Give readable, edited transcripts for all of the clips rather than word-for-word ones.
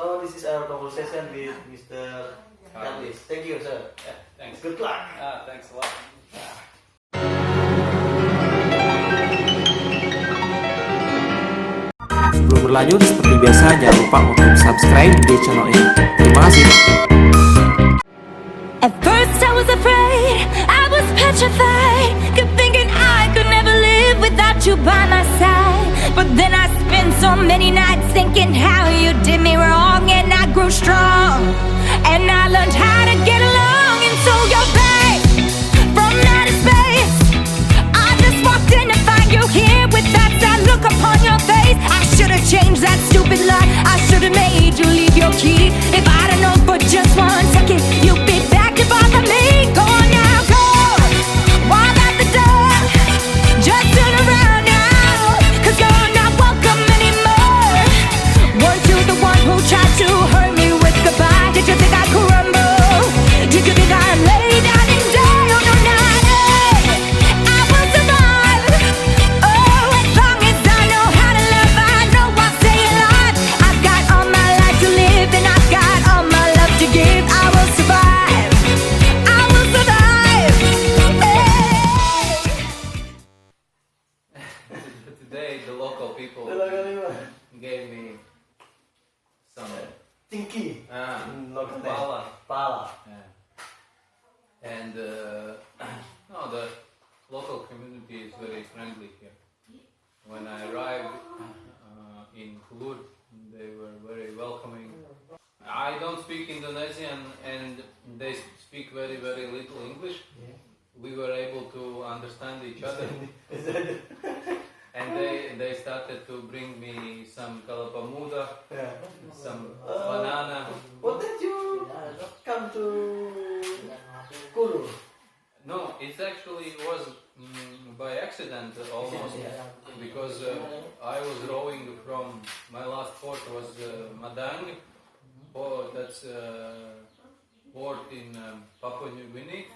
So this is our conversation with Mr. Karlis. Thank you, sir. Yeah, thanks. Good luck. Thanks a lot. Sebelum berlanjut, seperti biasa, jangan lupa untuk subscribe di channel ini. Terima kasih. At first I was afraid, I was petrified, kept thinking I could never live without you by my side. But then I spent so many nights thinking how you did me wrong, and I grew strong, and I learned how to get along. And so you're back from outer space. I just walked in to find you here with that sad look upon your face. I should have changed that stupid lock, I should have made you leave your key. If I'd have known for just 1 second you'd be back to bother me. Go now, go, walk out the door, just turn around now, 'cause you're not welcome anymore. Weren't you the one who tried to hurt me with goodbye? Did you think I'd crumble? Did you think I'd lay down and die? Oh no, not I will survive. Oh, as long as I know how to love, I know I'll stay alive. I've got all my life to live, and I've got all my love to give. I will survive. I will survive. Today, the local people gave me some Tingki. Local pala. Pala. Yeah. And no, the local community is very friendly here. When I arrived in Kulur, they were very welcoming. I don't speak Indonesian, and they speak very, very little English. Yeah. We were able to understand each other, and they started to bring me some kalapa muda, Yeah. some banana. What did you come to Kulur? No, it actually was by accident almost, because I was rowing from, my last port was Mendayung, that's port in Papua New Guinea,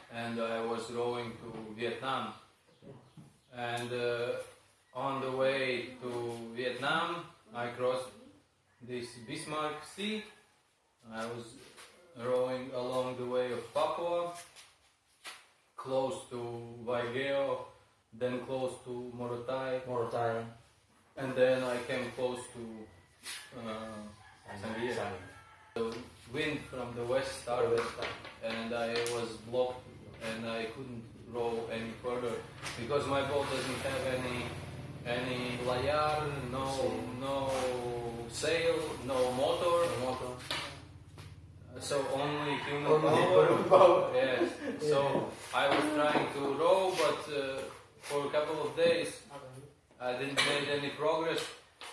and I was rowing to Vietnam. And on the way to Vietnam, I crossed this Bismarck Sea. I was rowing along the way of Papua, close to Warga, then close to Morotai. and then I came close to SANGIHE. The wind from the west started, and I was blocked, and I couldn't row any further because my boat doesn't have any layar, no sail, no motor. So only human power. Yes. So I was trying to row, but for a couple of days I didn't make any progress,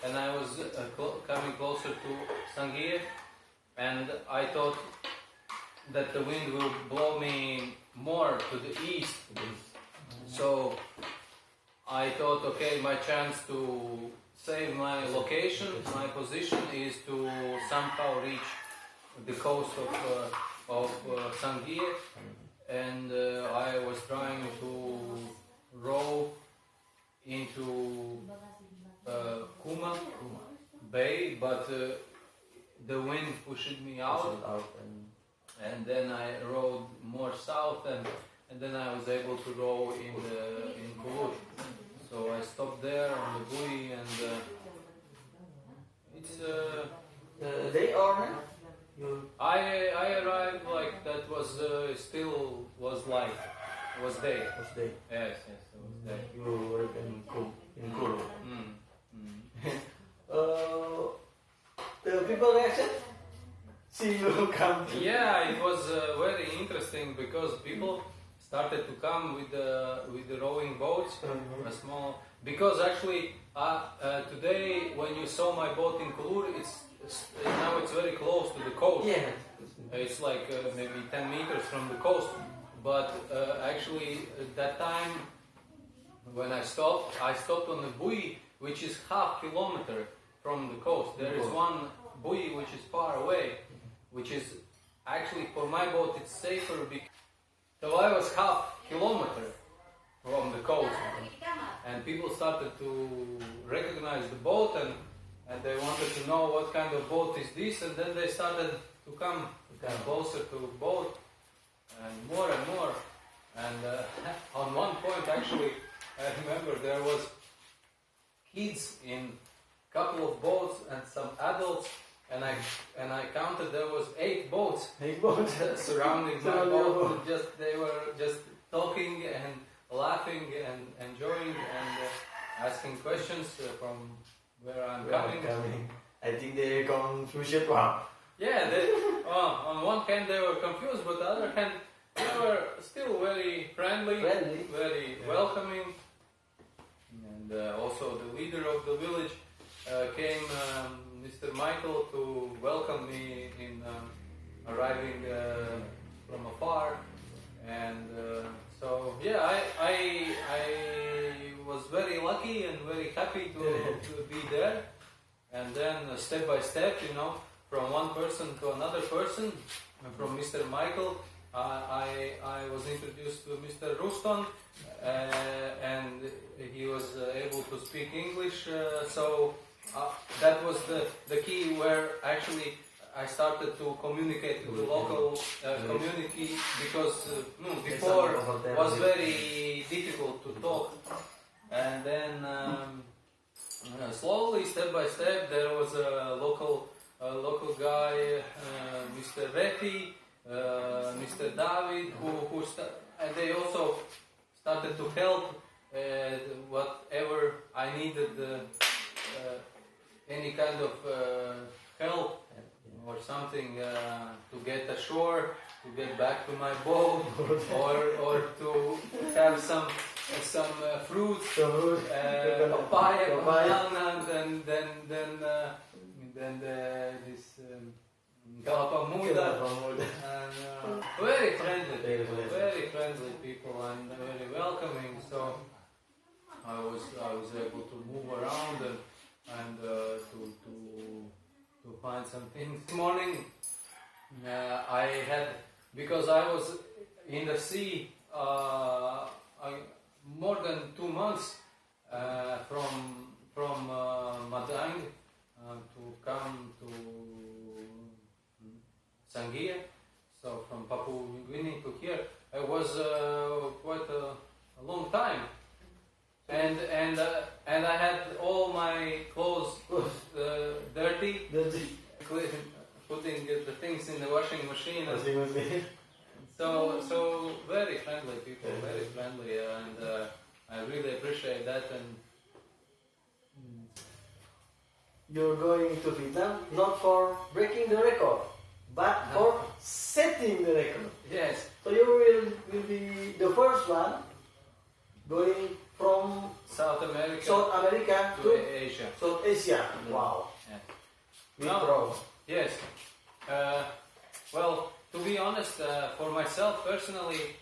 and I was coming closer to SANGIHE, and I thought that the wind will blow me more to the east. So I thought, okay, my chance to save my location, my position, is to somehow reach the coast of SANGIHE, and I was trying to row into Kuma Bay, but the wind pushed me out, and then I rowed more south, and then I was able to row in Kulur. So I stopped there on the buoy, and it's Day or night? I arrived like that was still was light. It was day. Day. Yes, it was day. You were in Kulur. The people reaction? See you come. Yeah, it was very interesting because people started to come with the rowing boats, a small. Because actually today when you saw my boat in Kulur, now it's very close to the coast. Yeah. It's like maybe 10 meters from the coast. But actually at that time when I stopped on the buoy, which is half kilometer from the coast. There is one buoy which is far away, which is actually for my boat it's safer because so I was half kilometer from the coast, and people started to recognize the boat, and they wanted to know what kind of boat is this, and then they started to come closer to the boat, and more, and on one point actually, I remember there was kids in couple of boats and some adults, and I counted there was 8 boats. 8 boats surrounding my boat. They were just talking and laughing and enjoying and asking questions from where I'm coming. I think they confused. Wow. Yeah, on one hand they were confused, but on the other hand they were still very friendly. Very welcoming. And also the leader of the village came, Mr. Michael, to welcome me in arriving from afar. And so yeah, I was very lucky and very happy to be there. And then step by step, from one person to another person, from Mr. Michael, I was introduced to Mr. Ruston, and he was able to speak English. So that was the key where actually I started to communicate with the local community, because before it was very difficult to talk. And then slowly, step by step, there was a local guy, Mr. Refi, Mr. David, and they also started to help whatever I needed, any kind of help or something to get ashore, to get back to my boat, or to have some fruits, papaya, banana, and then this Galapamuda, and very friendly people and very welcoming. So I was able to move around and to find some things. This morning I had, because I was in the sea more than 2 months from Madang to come to Sangihe, so from Papua New Guinea to here, it was quite a long time, and I had all my clothes dirty, putting the things in the washing machine. So very friendly people, very friendly, and I really appreciate that. And you're going to Vietnam not for breaking the record, but for setting the record. Yes. So you will be the first one going from South America to Asia. South Asia. Wow. Yeah. Yes. Well, to be honest, for myself personally,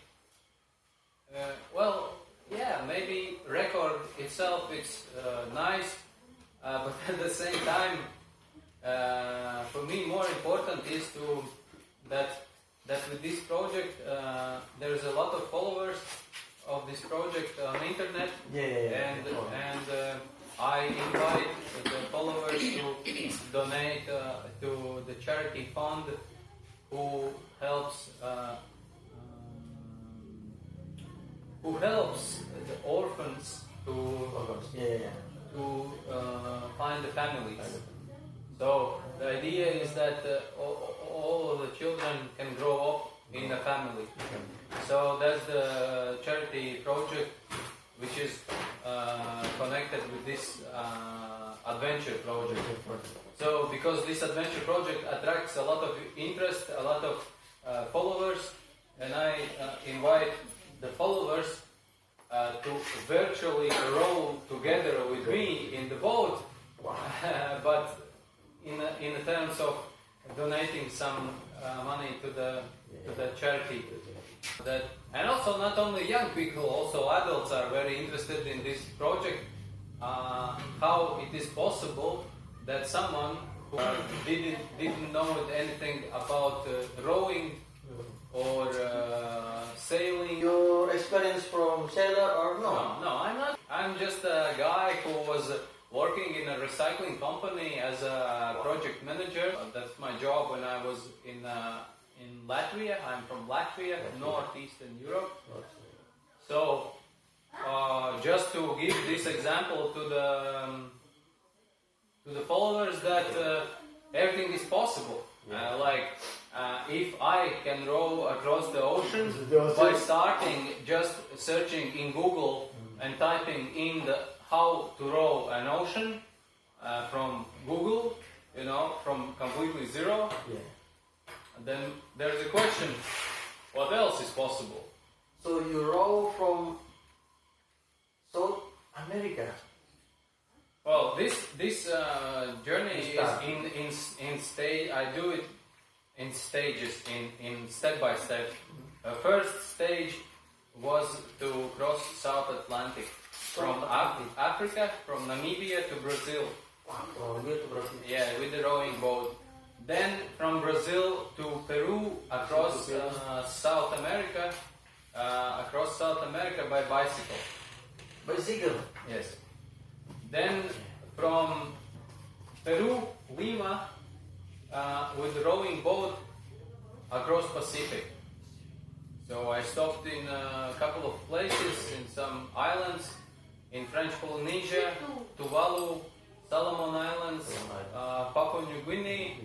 maybe record itself it's nice, but at the same time, for me more important is that with this project there is a lot of followers of this project on the internet, and I invite the followers to donate to the charity fund who helps the orphans to find the families. So the idea is that all of the children can grow up in a family. So that's the charity project, which is connected with this adventure project. So because this adventure project attracts a lot of interest, a lot of followers, and I invite the followers to virtually row together with me in the boat, but in terms of donating some money to the charity. And also not only young people, also adults are very interested in this project. How it is possible that someone who didn't know anything about rowing or sailing. Your experience from sailor or no? No, I'm not. I'm just a guy who working in a recycling company as a project manager. That's my job when I was in Latvia. I'm from Latvia, northeastern Europe. So just to give this example to the followers that everything is possible. If I can row across the ocean by starting just searching in Google and typing in how to row an ocean from Google, from completely zero, then there's a question, what else is possible? So you row from South America. Well, this journey is in stage. I do it in stages, in step by step. First stage was to cross South Atlantic from Africa, from Namibia to Brazil. Wow, to Brazil. Yeah, with the rowing boat. Then from Brazil to Peru across South America, by bicycle. Bicycle. Yes. Then from Peru, Lima, with the rowing boat across Pacific. So I stopped in a couple of places, in some islands, in French Polynesia, Tuvalu, Solomon Islands, Papua New Guinea,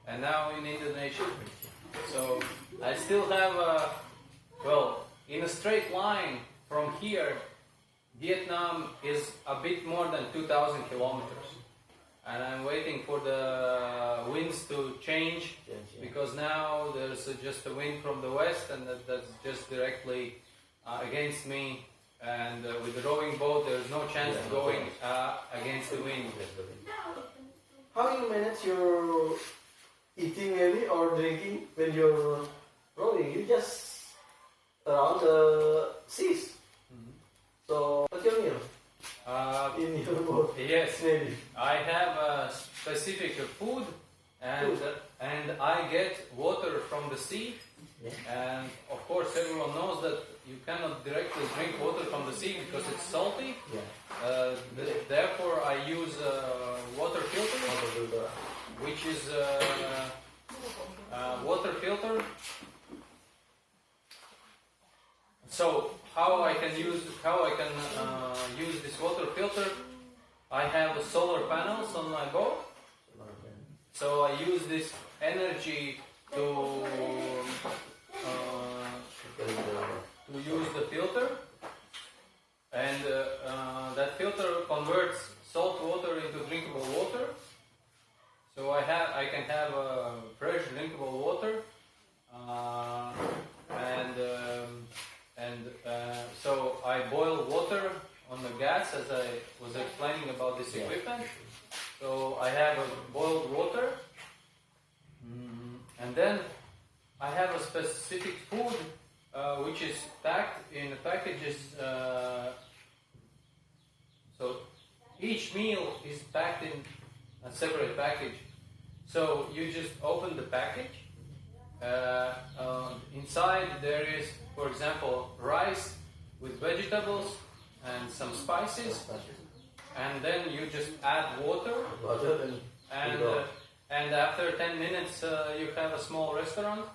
and now in Indonesia. So I still have, in a straight line from here, Vietnam is a bit more than 2,000 kilometers. And I'm waiting for the winds to change, because now there's just a wind from the west, and that's just directly against me. And with the rowing boat, there's no chance of going against the wind. How do you manage your eating maybe or drinking when you're rowing? You just around the seas. So what's your meal? In your boat? Yes, Maybe. I have a specific food, and I get water from the sea. And of course, everyone knows that you cannot directly drink water from the sea because it's salty. Therefore, I use water filter, which is water filter. So how I can use this water filter? I have solar panels on my boat, so I use this energy to use the filter, and that filter converts salt water into drinkable water. So I can have fresh drinkable water, so I boil water on the gas, as I was explaining about this equipment. So I have a boiled water, and then I have a specific food which is packed in packages. So each meal is packed in a separate package. So you just open the package. Inside there is, for example, rice with vegetables and some spices, and then you just add water, and after 10 minutes you have a small restaurant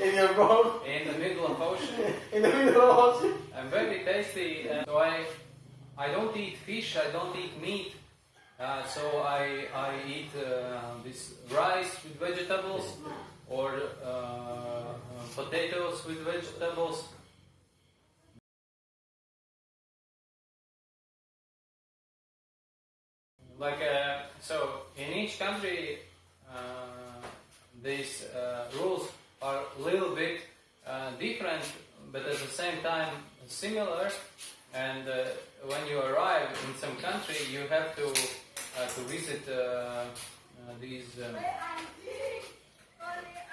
in your boat, in the middle of ocean. In the middle of ocean. And very tasty. So I don't eat fish, I don't eat meat. So I eat this rice with vegetables, or potatoes with vegetables. So in each country, these rules are a little bit different, but at the same time similar. And when you arrive in some country, you have to visit these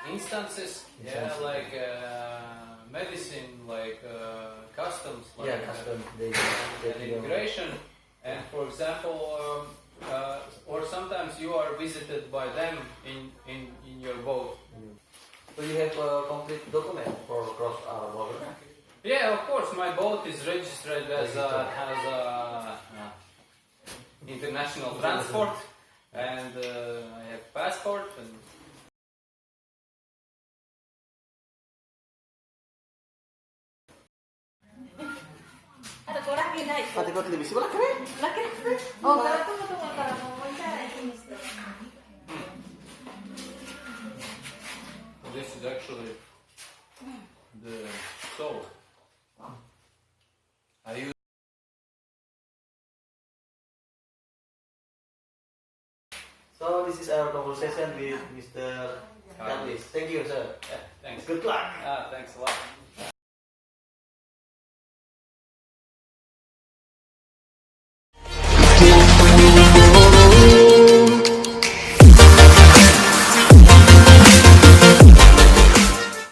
instances, like medicine, like customs, like customs, and immigration. And for example, or sometimes you are visited by them in your boat. So you have a complete document for cross our border? Yeah, of course. My boat is registered as a international transport, and I have passport. And Ada korang ini. Pati kau televisi mana keren? Laki. Oh, kalau tunggu kalau mau wawancara ini. this is actually the stove. I use. So this is our conversation with Mr. Karlis. Thank you, sir. Yeah, thanks. Good luck. Thanks a lot.